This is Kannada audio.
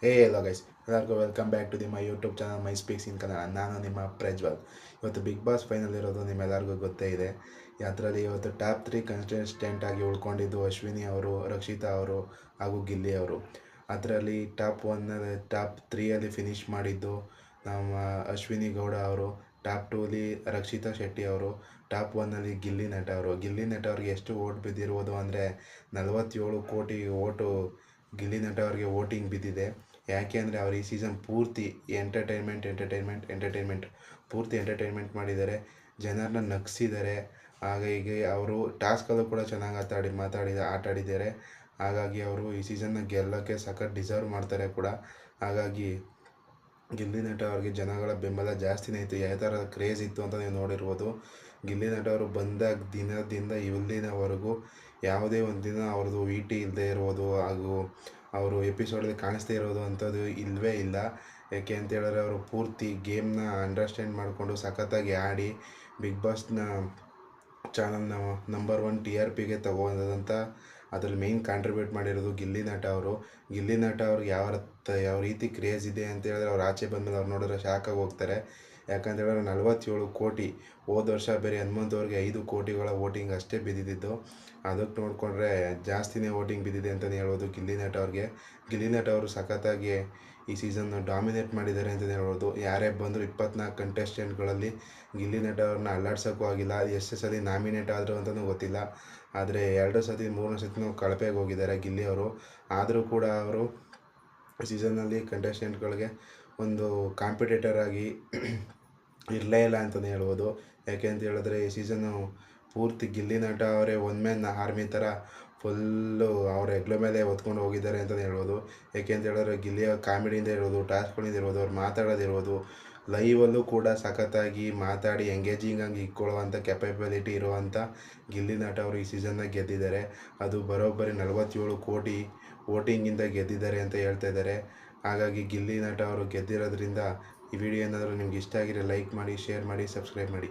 Hello guys, ಎಲ್ಲರಿಗೂ welcome back to my YouTube channel my speaks in Kannada. ನಾನು ನಿಮ್ಮ ಪ್ರಜ್ವಲ್. ಇವತ್ತು ಬಿಗ್ ಬಾಸ್ ಫೈನಲ್ ಇರೋದು ನಿಮ್ಮೆಲ್ಲರಿಗೂ ಗೊತ್ತೇ ಇದೆ. ಅದರಲ್ಲಿ ಇವತ್ತು ಟಾಪ್ 3 ಕಂಟೆಸ್ಟೆಂಟ್ ಆಗಿ ಉಳ್ಕೊಂಡಿದ್ದು ಅಶ್ವಿನಿ ಅವರು, ರಕ್ಷಿತಾ ಅವರು ಹಾಗೂ ಗಿಲ್ಲಿ ಅವರು. ಅದರಲ್ಲಿ ಟಾಪ್ 3 ಫಿನಿಷ್ ಮಾಡಿದ್ದು ನಮ್ಮ ಅಶ್ವಿನಿ ಗೌಡ ಅವರು, ಟಾಪ್ 2 ರಕ್ಷಿತಾ ಶೆಟ್ಟಿ ಅವರು, ಟಾಪ್ 1 ಗಿಲ್ಲಿ ನಟ ಅವರು. ಗಿಲ್ಲಿ ನಟ ಅವ್ರಿಗೆ ಎಷ್ಟು ಓಟ್ ಬಿದ್ದಿರುವುದು ಅಂದರೆ 47 ಕೋಟಿ ಓಟು ಗಿಲ್ಲಿ ನಟ ಅವ್ರಿಗೆ ವೋಟಿಂಗ್ ಬಿದ್ದಿದೆ. ಯಾಕೆ ಅಂದರೆ ಅವರು ಈ ಸೀಸನ್ ಪೂರ್ತಿ ಪೂರ್ತಿ ಎಂಟರ್ಟೈನ್ಮೆಂಟ್ ಮಾಡಿದ್ದಾರೆ, ಜನರನ್ನ ನಗಿಸಿದ್ದಾರೆ. ಹಾಗಾಗಿ ಅವರು ಟಾಸ್ಕಲ್ಲೂ ಕೂಡ ಚೆನ್ನಾಗಿ ಆಟ ಆಡಿದ್ದಾರೆ. ಹಾಗಾಗಿ ಅವರು ಈ ಸೀಸನ್ನ ಗೆಲ್ಲೋಕ್ಕೆ ಸಖತ್ ಡಿಸರ್ವ್ ಮಾಡ್ತಾರೆ ಕೂಡ. ಹಾಗಾಗಿ ಗಿಲ್ಲಿ ನಟ ಅವ್ರಿಗೆ ಜನಗಳ ಬೆಂಬಲ ಜಾಸ್ತಿನೇ ಇತ್ತು. ಯಾವ ಥರ ಕ್ರೇಜ್ ಇತ್ತು ಅಂತ ನೀವು ನೋಡಿರ್ಬೋದು. ಗಿಲ್ಲಿ ನಟ ಅವರು ಬಂದಾಗ ದಿನದಿಂದ ಇಲ್ಲಿನವರೆಗೂ ಯಾವುದೇ ಒಂದು ದಿನ ಅವ್ರದ್ದು ವಿ ಟಿ ಇಲ್ಲದೆ ಇರ್ಬೋದು, ಹಾಗೂ ಅವರು ಎಪಿಸೋಡಲ್ಲಿ ಕಾಣಿಸ್ದೇ ಇರೋದು ಅಂಥದ್ದು ಇಲ್ಲವೇ ಇಲ್ಲ. ಯಾಕೆ ಅಂತ ಹೇಳಿದ್ರೆ ಅವರು ಪೂರ್ತಿ ಗೇಮ್ನ ಅಂಡರ್ಸ್ಟ್ಯಾಂಡ್ ಮಾಡಿಕೊಂಡು ಸಖತ್ತಾಗಿ ಆಡಿ ಬಿಗ್ ಬಾಸ್ನ ಚಾನಲ್ನ ನಂಬರ್ 1 ಟಿ ಆರ್ ಪಿಗೆ ತಗೊಂಡಂಥ ಅದ್ರಲ್ಲಿ ಮೇಯ್ನ್ ಕಾಂಟ್ರಿಬ್ಯೂಟ್ ಮಾಡಿರೋದು ಗಿಲ್ಲಿ ನಟ ಅವರು. ಗಿಲ್ಲಿ ನಟ ಅವ್ರಿಗೆ ಯಾವ ರೀತಿ ಕ್ರೇಜ್ ಇದೆ ಅಂತ ಹೇಳಿದ್ರೆ ಅವ್ರು ಆಚೆ ಬಂದಮೇಲೆ ಅವ್ರು ನೋಡಿದ್ರೆ ಶಾಕಾಗಿ ಹೋಗ್ತಾರೆ. ಯಾಕಂತ ಹೇಳಿದ್ರೆ 47 ಕೋಟಿ, ಹೋದ ವರ್ಷ ಬೇರೆ ಹನುಮಂತ್ ಅವ್ರಿಗೆ 5 ಕೋಟಿಗಳ ವೋಟಿಂಗ್ ಅಷ್ಟೇ ಬಿದ್ದಿದ್ದು. ಅದಕ್ಕೆ ನೋಡಿಕೊಂಡ್ರೆ ಜಾಸ್ತಿನೇ ವೋಟಿಂಗ್ ಬಿದ್ದಿದೆ ಅಂತಲೇ ಹೇಳ್ಬೋದು ಗಿಲ್ಲಿ ನಟ ಅವ್ರಿಗೆ. ಗಿಲ್ಲಿ ನಟ ಅವರು ಸಖತ್ತಾಗಿ ಈ ಸೀಸನ್ ಡಾಮಿನೇಟ್ ಮಾಡಿದ್ದಾರೆ ಅಂತಲೇ ಹೇಳ್ಬೋದು. ಯಾರೇ ಬಂದರೂ 24 ಕಂಟೆಸ್ಟೆಂಟ್ಗಳಲ್ಲಿ ಗಿಲ್ಲಿ ನಟ ಅವ್ರನ್ನ ಅಲ್ಲಾಡ್ಸೋಕ್ಕೂ ಆಗಿಲ್ಲ. ಎಷ್ಟು ಸಲ ನಾಮಿನೇಟ್ ಆದರು ಅಂತಲೂ ಗೊತ್ತಿಲ್ಲ. ಆದರೆ 2 ಸತಿ 3 ಸತಿನೂ ಕಳಪೆಗೆ ಹೋಗಿದ್ದಾರೆ ಗಿಲ್ಲಿ ಅವರು. ಆದರೂ ಕೂಡ ಅವರು ಸೀಸನ್ನಲ್ಲಿ ಕಂಟೆಸ್ಟೆಂಟ್ಗಳಿಗೆ ಒಂದು ಕಾಂಪಿಟೇಟರ್ ಆಗಿ ಇರಲೇ ಇಲ್ಲ ಅಂತಲೇ ಹೇಳ್ಬೋದು. ಯಾಕೆ ಅಂತ ಹೇಳಿದ್ರೆ ಈ ಸೀಸನ್ನು ಪೂರ್ತಿ ಗಿಲ್ಲಿ ನಟ ಅವರೇ ಒನ್ ಮ್ಯಾನ್ ಆರ್ಮಿ ಥರ ಫುಲ್ಲು ಅವ್ರ ಹೆಗ್ಲ ಮೇಲೆ ಹೊತ್ಕೊಂಡು ಹೋಗಿದ್ದಾರೆ ಅಂತಲೇ ಹೇಳ್ಬೋದು. ಯಾಕೆ ಅಂತ ಹೇಳಿದ್ರೆ ಗಿಲ್ಲಿಯ ಕಾಮಿಡಿಯಿಂದ ಇರ್ಬೋದು, ಟಾಸ್ಕ್ಗಳಿಂದ ಇರ್ಬೋದು, ಅವ್ರು ಮಾತಾಡೋದಿರ್ಬೋದು, ಲೈವಲ್ಲೂ ಕೂಡ ಸಖತ್ತಾಗಿ ಮಾತಾಡಿ ಎಂಗೇಜಿಂಗ್ ಆಗಿ ಇಟ್ಕೊಳ್ಳುವಂಥ ಕೆಪಬಿಲಿಟಿ ಇರುವಂಥ ಗಿಲ್ಲಿ ನಟ ಅವರು ಈ ಸೀಸನ್ನಾಗ ಗೆದ್ದಿದ್ದಾರೆ. ಅದು ಬರೋಬ್ಬರಿ 47 ಕೋಟಿ ವೋಟಿಂಗಿಂದ ಗೆದ್ದಿದ್ದಾರೆ ಅಂತ ಹೇಳ್ತಾ ಇದ್ದಾರೆ. ಹಾಗಾಗಿ ಗಿಲ್ಲಿ ನಟ ಅವರು ಗೆದ್ದಿರೋದ್ರಿಂದ ಈ ವಿಡಿಯೋ ಏನಾದರೂ ನಿಮ್ಗೆ ಇಷ್ಟ ಆಗಿದ್ರೆ ಲೈಕ್ ಮಾಡಿ, ಶೇರ್ ಮಾಡಿ, ಸಬ್ಸ್ಕ್ರೈಬ್ ಮಾಡಿ.